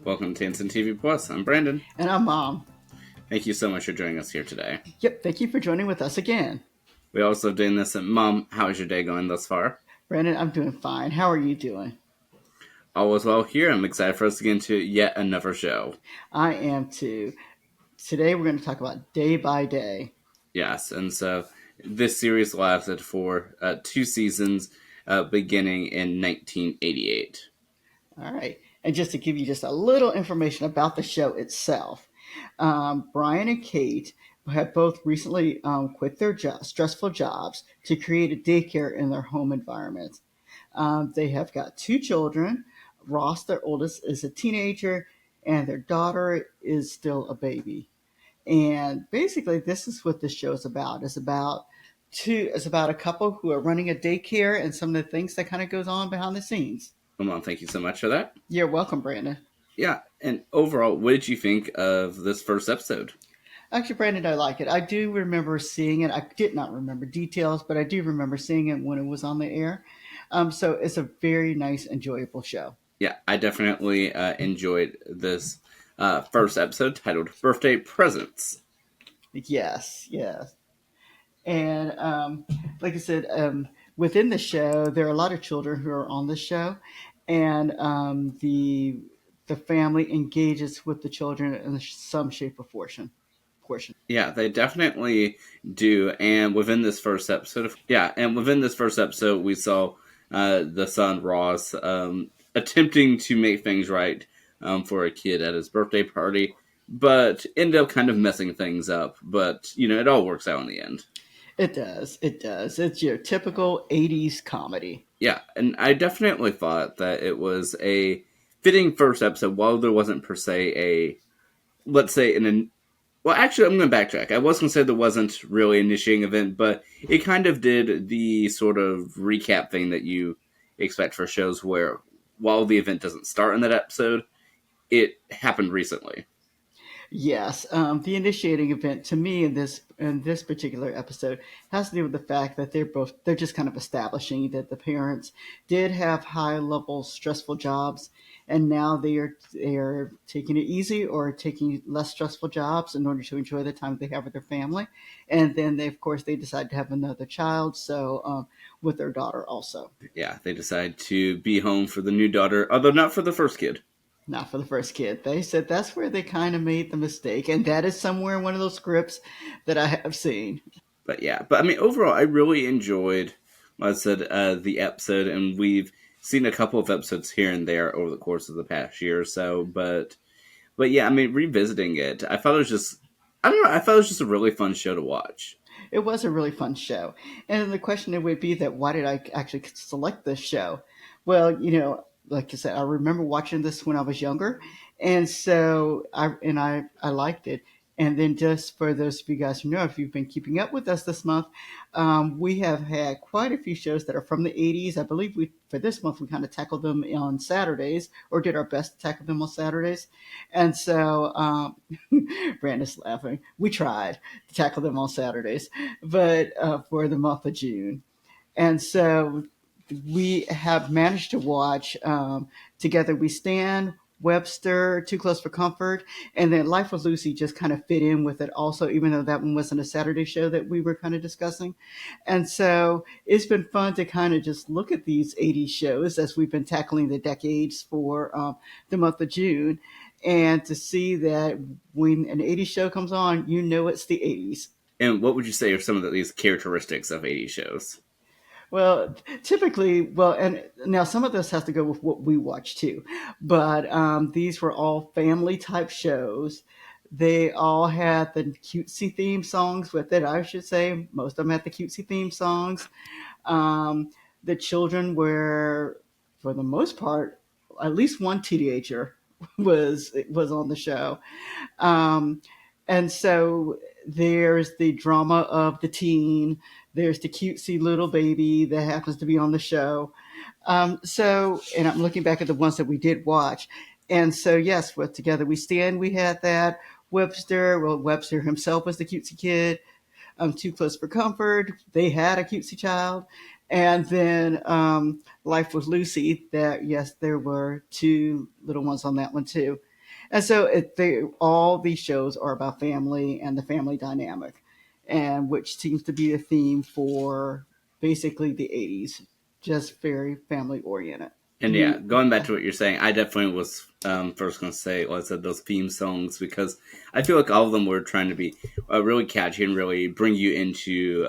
Welcome to Tansson TV Plus. I'm Brandon. And I'm Mom. Thank you so much for joining us here today. Yep, thank you for joining with us again. We also doing this. And Mom, how is your day going thus far? Brandon, I'm doing fine. How are you doing? All is well here. I'm excited for us to get into yet another show. I am too. Today we're going to talk about Day by Day. Yes, and so this series lasted for 2 seasons, beginning in 1988. All right. And just to give you just a little information about the show itself, Brian and Kate have both recently quit their stressful jobs to create a daycare in their home environment. They have got 2 children. Ross, their oldest, is a teenager, and their daughter is still a baby. And basically, this is what this show is about. It's about a couple who are running a daycare and some of the things that kind of goes on behind the scenes. Well, Mom, thank you so much for that. You're welcome, Brandon. Yeah, and overall, what did you think of this first episode? Actually, Brandon, I like it. I do remember seeing it. I did not remember details, but I do remember seeing it when it was on the air. So it's a very nice, enjoyable show. Yeah, I definitely enjoyed this first episode titled Birthday Presents. Yes, yes. And like I said, within the show, there are a lot of children who are on the show, and the family engages with the children in some shape or portion. Yeah, they definitely do. And within this first episode, we saw the son Ross attempting to make things right for a kid at his birthday party, but ended up kind of messing things up. But it all works out in the end. It does. It does. It's your typical 80s comedy. Yeah, and I definitely thought that it was a fitting first episode, while there wasn't per se a, let's say, well, actually, I'm going to backtrack. I was going to say there wasn't really an initiating event, but it kind of did the sort of recap thing that you expect for shows where, while the event doesn't start in that episode, it happened recently. Yes, the initiating event to me in this particular episode has to do with the fact that they're just kind of establishing that the parents did have high level stressful jobs, and now they are taking it easy or taking less stressful jobs in order to enjoy the time they have with their family, and then they of course they decide to have another child, so with their daughter also. Yeah, they decide to be home for the new daughter, although not for the first kid. Not for the first kid. They said that's where they kind of made the mistake, and that is somewhere in one of those scripts that I have seen. But yeah, I mean, overall, I really enjoyed, like I said, the episode, and we've seen a couple of episodes here and there over the course of the past year or so. But yeah, I mean, revisiting it, I thought it was just, I don't know, I thought it was just a really fun show to watch. It was a really fun show. And the question would be that why did I actually select this show? Well, like I said, I remember watching this when I was younger, and so I liked it. And then just for those of you guys who know, if you've been keeping up with us this month, we have had quite a few shows that are from the 80s. I believe for this month we kind of tackled them on Saturdays, or did our best to tackle them on Saturdays. And so Brandon's laughing. We tried to tackle them on Saturdays, but for the month of June. And so we have managed to watch Together We Stand, Webster, Too Close for Comfort, and then Life with Lucy just kind of fit in with it also, even though that one wasn't a Saturday show that we were kind of discussing. And so it's been fun to kind of just look at these 80s shows as we've been tackling the decades for the month of June, and to see that when an 80s show comes on, it's the 80s. And what would you say are some of these characteristics of 80s shows? Well, typically, and now some of this has to go with what we watch too, but these were all family type shows. They all had the cutesy theme songs with it, I should say. Most of them had the cutesy theme songs. The children were, for the most part, at least one teenager was on the show. Um, and so there's the drama of the teen. There's the cutesy little baby that happens to be on the show. And I'm looking back at the ones that we did watch. And so, yes, with Together We Stand, we had that. Webster himself was the cutesy kid. Too Close for Comfort, they had a cutesy child. And then Life with Lucy, yes, there were 2 little ones on that one too. And so all these shows are about family and the family dynamic, and which seems to be a theme for basically the 80s, just very family oriented. Do And yeah, you? going back to what you're saying, I definitely was first going to say, like I said, those theme songs, because I feel like all of them were trying to be really catchy and really bring you into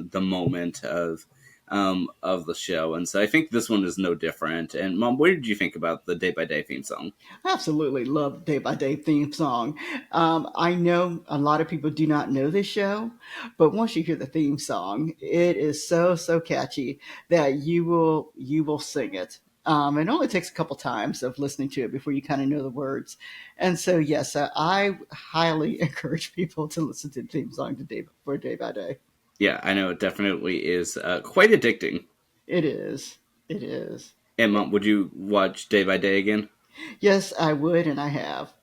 the moment of the show. And so I think this one is no different. And Mom, what did you think about the Day by Day theme song? Absolutely love Day by Day theme song. I know a lot of people do not know this show, but once you hear the theme song, it is so catchy that you will sing it. It only takes a couple times of listening to it before you kind of know the words. And so, yes, I highly encourage people to listen to the theme song for Day by Day. Yeah, I know it definitely is quite addicting. It is. It is. And Mom, would you watch Day by Day again? Yes, I would, and I have.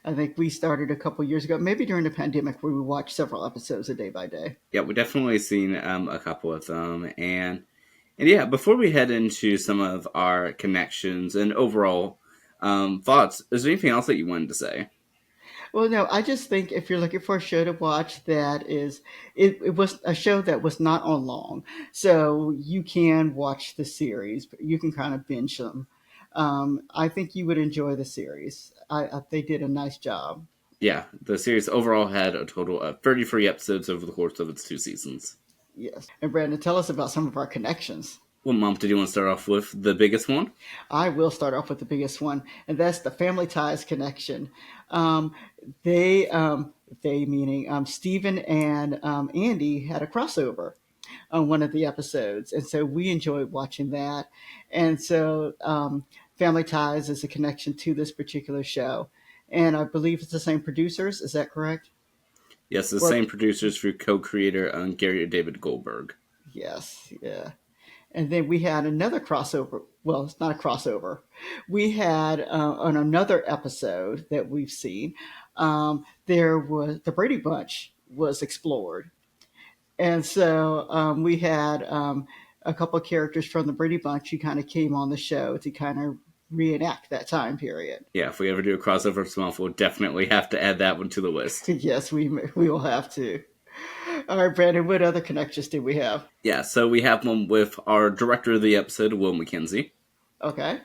I think we started a couple years ago, maybe during the pandemic, where we watched several episodes of Day by Day. Yeah, we definitely seen a couple of them, and yeah, before we head into some of our connections and overall thoughts, is there anything else that you wanted to say? Well, no, I just think if you're looking for a show to watch that is, it was a show that was not on long. So you can watch the series, you can kind of binge them. I think you would enjoy the series. They did a nice job. Yeah, the series overall had a total of 33 episodes over the course of its 2 seasons. Yes. And Brandon, tell us about some of our connections. Well, Mom, did you want to start off with the biggest one? I will start off with the biggest one, and that's the Family Ties connection. Um, they, um, they meaning Stephen and Andy had a crossover on one of the episodes, and so we enjoyed watching that. And so Family Ties is a connection to this particular show, and I believe it's the same producers. Is that correct? Yes, the Or same producers for co-creator Gary David Goldberg. yes, yeah. And then we had another crossover. Well, it's not a crossover. We had on another episode that we've seen, there was the Brady Bunch was explored, and so we had a couple of characters from the Brady Bunch who kind of came on the show to kind of reenact that time period. Yeah, if we ever do a crossover spin-off, we'll definitely have to add that one to the list. Yes, we will have to. All right, Brandon. What other connections do we have? Yeah, so we have one with our director of the episode, Will McKenzie. Okay,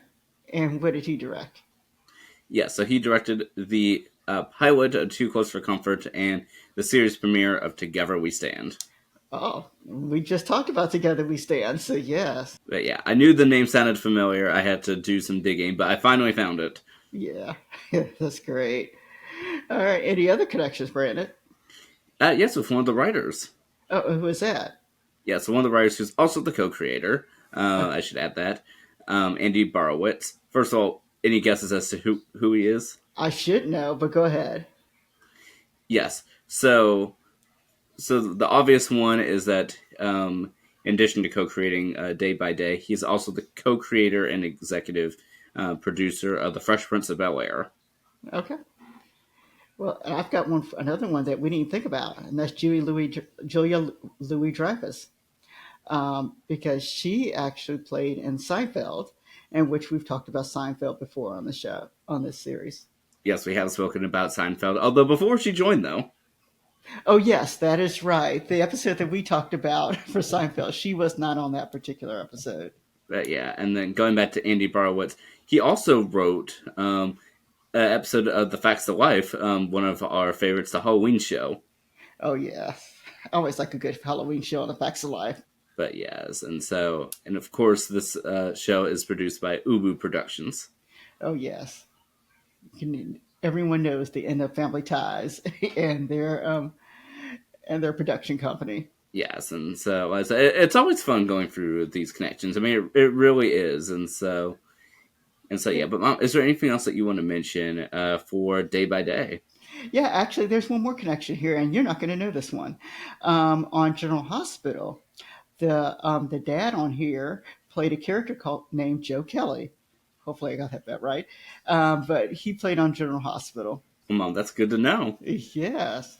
and what did he direct? Yeah, so he directed the pilot of Too Close for Comfort and the series premiere of Together We Stand. Oh, we just talked about Together We Stand, so yes. But yeah, I knew the name sounded familiar. I had to do some digging, but I finally found it. Yeah, that's great. All right, any other connections, Brandon? Yes, with one of the writers. Oh, who was that? Yeah, so one of the writers who's also the co-creator. Uh, I should add that. Andy Borowitz. First of all, any guesses as to who he is? I should know, but go ahead. Yes. So the obvious one is that in addition to co-creating Day by Day, he's also the co-creator and executive producer of The Fresh Prince of Bel-Air. Okay. Well, I've got another one that we didn't even think about, and that's Julia Louis Dreyfus, because she actually played in Seinfeld, and which we've talked about Seinfeld before on the show on this series. Yes, we have spoken about Seinfeld, although before she joined, though. Oh yes, that is right. The episode that we talked about for Seinfeld, she was not on that particular episode. But yeah, and then going back to Andy Borowitz, he also wrote an episode of The Facts of Life, one of our favorites, the Halloween show. Oh yeah, I always like a good Halloween show on the Facts of Life. But yes, and of course, this show is produced by Ubu Productions. Oh yes, everyone knows the end of Family Ties and their production company. Yes, and so it's always fun going through these connections. I mean, it really is, and so yeah. But Mom, is there anything else that you want to mention for Day by Day? Yeah, actually, there's one more connection here, and you're not going to know this one. On General Hospital, the dad on here played a character called named Joe Kelly. Hopefully, I got that right. But he played on General Hospital. Well, Mom, that's good to know. Yes.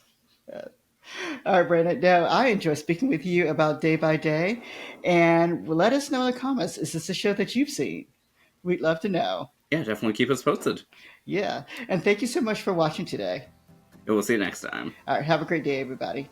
All right, Brandon. Now, I enjoy speaking with you about Day by Day. And let us know in the comments, is this a show that you've seen? We'd love to know. Yeah, definitely keep us posted. Yeah. And thank you so much for watching today. And we'll see you next time. All right. Have a great day, everybody.